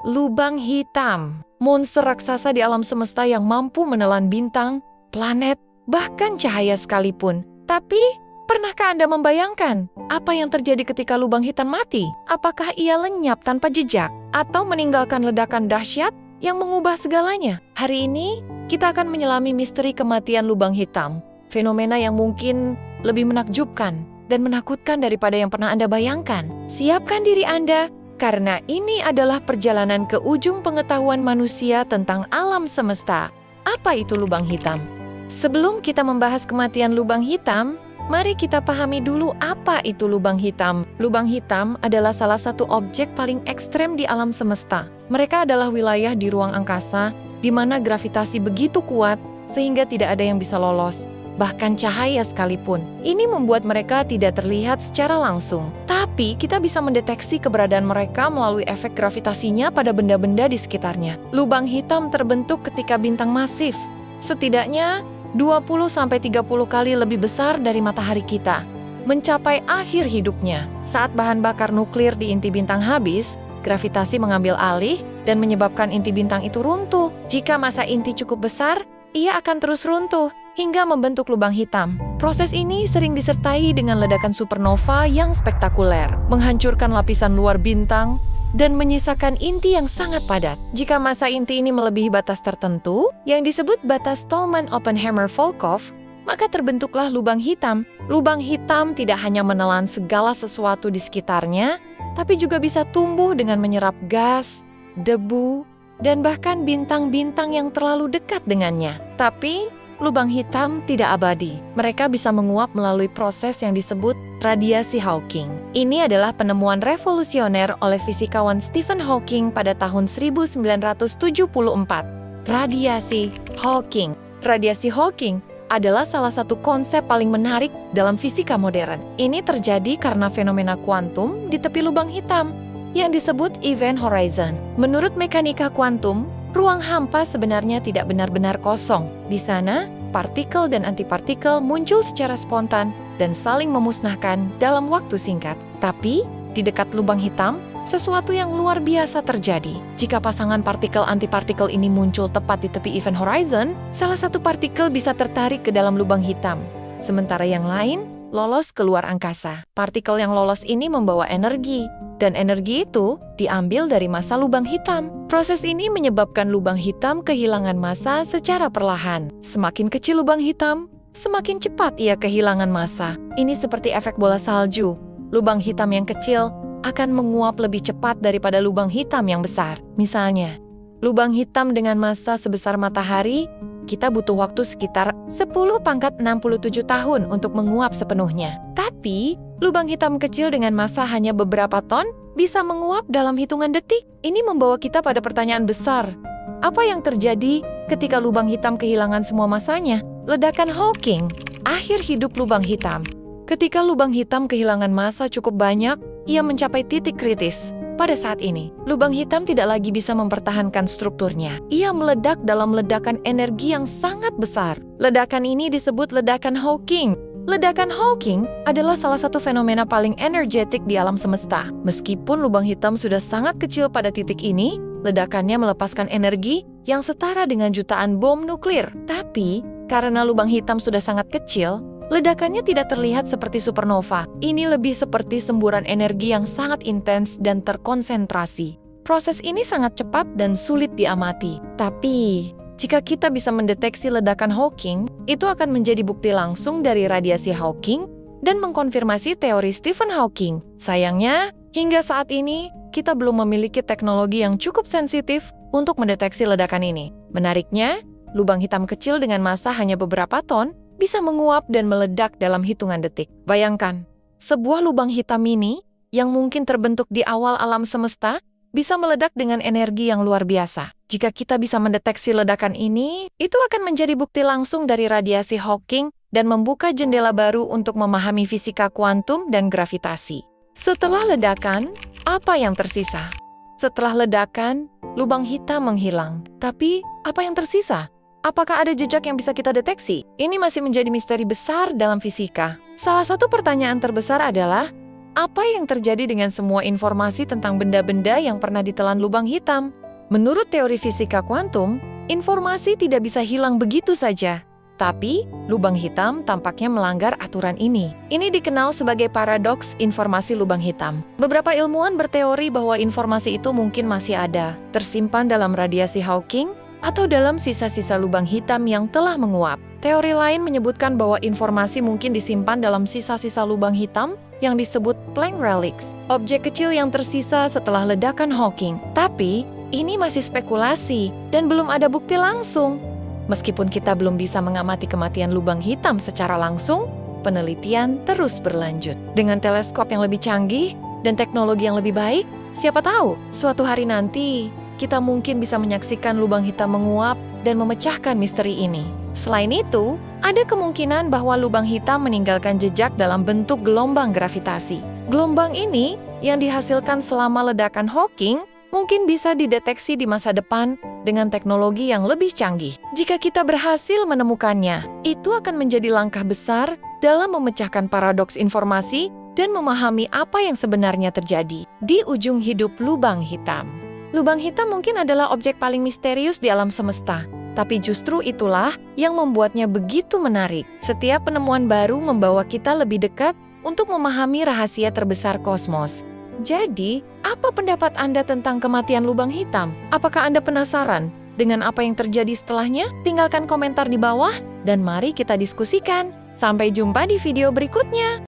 Lubang hitam, monster raksasa di alam semesta yang mampu menelan bintang, planet, bahkan cahaya sekalipun. Tapi, pernahkah Anda membayangkan apa yang terjadi ketika lubang hitam mati? Apakah ia lenyap tanpa jejak atau meninggalkan ledakan dahsyat yang mengubah segalanya? Hari ini, kita akan menyelami misteri kematian lubang hitam, fenomena yang mungkin lebih menakjubkan dan menakutkan daripada yang pernah Anda bayangkan. Siapkan diri Anda, karena ini adalah perjalanan ke ujung pengetahuan manusia tentang alam semesta. Apa itu lubang hitam? Sebelum kita membahas kematian lubang hitam, mari kita pahami dulu apa itu lubang hitam. Lubang hitam adalah salah satu objek paling ekstrem di alam semesta. Mereka adalah wilayah di ruang angkasa di mana gravitasi begitu kuat sehingga tidak ada yang bisa lolos, bahkan cahaya sekalipun. Ini membuat mereka tidak terlihat secara langsung. Tapi kita bisa mendeteksi keberadaan mereka melalui efek gravitasinya pada benda-benda di sekitarnya. Lubang hitam terbentuk ketika bintang masif, setidaknya 20-30 kali lebih besar dari matahari kita, mencapai akhir hidupnya. Saat bahan bakar nuklir di inti bintang habis, gravitasi mengambil alih dan menyebabkan inti bintang itu runtuh. Jika massa inti cukup besar, ia akan terus runtuh hingga membentuk lubang hitam. Proses ini sering disertai dengan ledakan supernova yang spektakuler, menghancurkan lapisan luar bintang dan menyisakan inti yang sangat padat. Jika massa inti ini melebihi batas tertentu, yang disebut batas Tolman-Oppenheimer-Volkoff, maka terbentuklah lubang hitam. Lubang hitam tidak hanya menelan segala sesuatu di sekitarnya, tapi juga bisa tumbuh dengan menyerap gas, debu, dan bahkan bintang-bintang yang terlalu dekat dengannya. Tapi, lubang hitam tidak abadi. Mereka bisa menguap melalui proses yang disebut radiasi Hawking. Ini adalah penemuan revolusioner oleh fisikawan Stephen Hawking pada tahun 1974. Radiasi Hawking. Radiasi Hawking adalah salah satu konsep paling menarik dalam fisika modern. Ini terjadi karena fenomena kuantum di tepi lubang hitam yang disebut event horizon. Menurut mekanika kuantum, ruang hampa sebenarnya tidak benar-benar kosong. Di sana, partikel dan antipartikel muncul secara spontan dan saling memusnahkan dalam waktu singkat. Tapi, di dekat lubang hitam, sesuatu yang luar biasa terjadi. Jika pasangan partikel-antipartikel ini muncul tepat di tepi event horizon, salah satu partikel bisa tertarik ke dalam lubang hitam, sementara yang lain lolos keluar angkasa. Partikel yang lolos ini membawa energi, dan energi itu diambil dari massa lubang hitam. Proses ini menyebabkan lubang hitam kehilangan massa secara perlahan. Semakin kecil lubang hitam, semakin cepat ia kehilangan massa. Ini seperti efek bola salju. Lubang hitam yang kecil akan menguap lebih cepat daripada lubang hitam yang besar. Misalnya, lubang hitam dengan massa sebesar matahari, kita butuh waktu sekitar 10⁻�67 tahun untuk menguap sepenuhnya. Tapi, lubang hitam kecil dengan massa hanya beberapa ton bisa menguap dalam hitungan detik. Ini membawa kita pada pertanyaan besar. Apa yang terjadi ketika lubang hitam kehilangan semua massanya? Ledakan Hawking. Akhir hidup lubang hitam. Ketika lubang hitam kehilangan massa cukup banyak, ia mencapai titik kritis. Pada saat ini, lubang hitam tidak lagi bisa mempertahankan strukturnya. Ia meledak dalam ledakan energi yang sangat besar. Ledakan ini disebut ledakan Hawking. Ledakan Hawking adalah salah satu fenomena paling energetik di alam semesta. Meskipun lubang hitam sudah sangat kecil pada titik ini, ledakannya melepaskan energi yang setara dengan jutaan bom nuklir. Tapi, karena lubang hitam sudah sangat kecil, ledakannya tidak terlihat seperti supernova. Ini lebih seperti semburan energi yang sangat intens dan terkonsentrasi. Proses ini sangat cepat dan sulit diamati. Tapi, jika kita bisa mendeteksi ledakan Hawking, itu akan menjadi bukti langsung dari radiasi Hawking dan mengkonfirmasi teori Stephen Hawking. Sayangnya, hingga saat ini, kita belum memiliki teknologi yang cukup sensitif untuk mendeteksi ledakan ini. Menariknya, lubang hitam kecil dengan massa hanya beberapa ton bisa menguap dan meledak dalam hitungan detik. Bayangkan, sebuah lubang hitam mini yang mungkin terbentuk di awal alam semesta bisa meledak dengan energi yang luar biasa. Jika kita bisa mendeteksi ledakan ini, itu akan menjadi bukti langsung dari radiasi Hawking dan membuka jendela baru untuk memahami fisika kuantum dan gravitasi. Setelah ledakan, apa yang tersisa? Setelah ledakan, lubang hitam menghilang. Tapi, apa yang tersisa? Apakah ada jejak yang bisa kita deteksi? Ini masih menjadi misteri besar dalam fisika. Salah satu pertanyaan terbesar adalah, Apa yang terjadi dengan semua informasi tentang benda-benda yang pernah ditelan lubang hitam? Menurut teori fisika kuantum, informasi tidak bisa hilang begitu saja. Tapi, lubang hitam tampaknya melanggar aturan ini. Ini dikenal sebagai paradoks informasi lubang hitam. Beberapa ilmuwan berteori bahwa informasi itu mungkin masih ada, tersimpan dalam radiasi Hawking, atau dalam sisa-sisa lubang hitam yang telah menguap. Teori lain menyebutkan bahwa informasi mungkin disimpan dalam sisa-sisa lubang hitam yang disebut Planck relics, objek kecil yang tersisa setelah ledakan Hawking. Tapi, ini masih spekulasi dan belum ada bukti langsung. Meskipun kita belum bisa mengamati kematian lubang hitam secara langsung, penelitian terus berlanjut. Dengan teleskop yang lebih canggih dan teknologi yang lebih baik, siapa tahu suatu hari nanti kita mungkin bisa menyaksikan lubang hitam menguap dan memecahkan misteri ini. Selain itu, ada kemungkinan bahwa lubang hitam meninggalkan jejak dalam bentuk gelombang gravitasi. Gelombang ini yang dihasilkan selama ledakan Hawking mungkin bisa dideteksi di masa depan dengan teknologi yang lebih canggih. Jika kita berhasil menemukannya, itu akan menjadi langkah besar dalam memecahkan paradoks informasi dan memahami apa yang sebenarnya terjadi di ujung hidup lubang hitam. Lubang hitam mungkin adalah objek paling misterius di alam semesta, tapi justru itulah yang membuatnya begitu menarik. Setiap penemuan baru membawa kita lebih dekat untuk memahami rahasia terbesar kosmos. Jadi, apa pendapat Anda tentang kematian lubang hitam? Apakah Anda penasaran dengan apa yang terjadi setelahnya? Tinggalkan komentar di bawah dan mari kita diskusikan. Sampai jumpa di video berikutnya.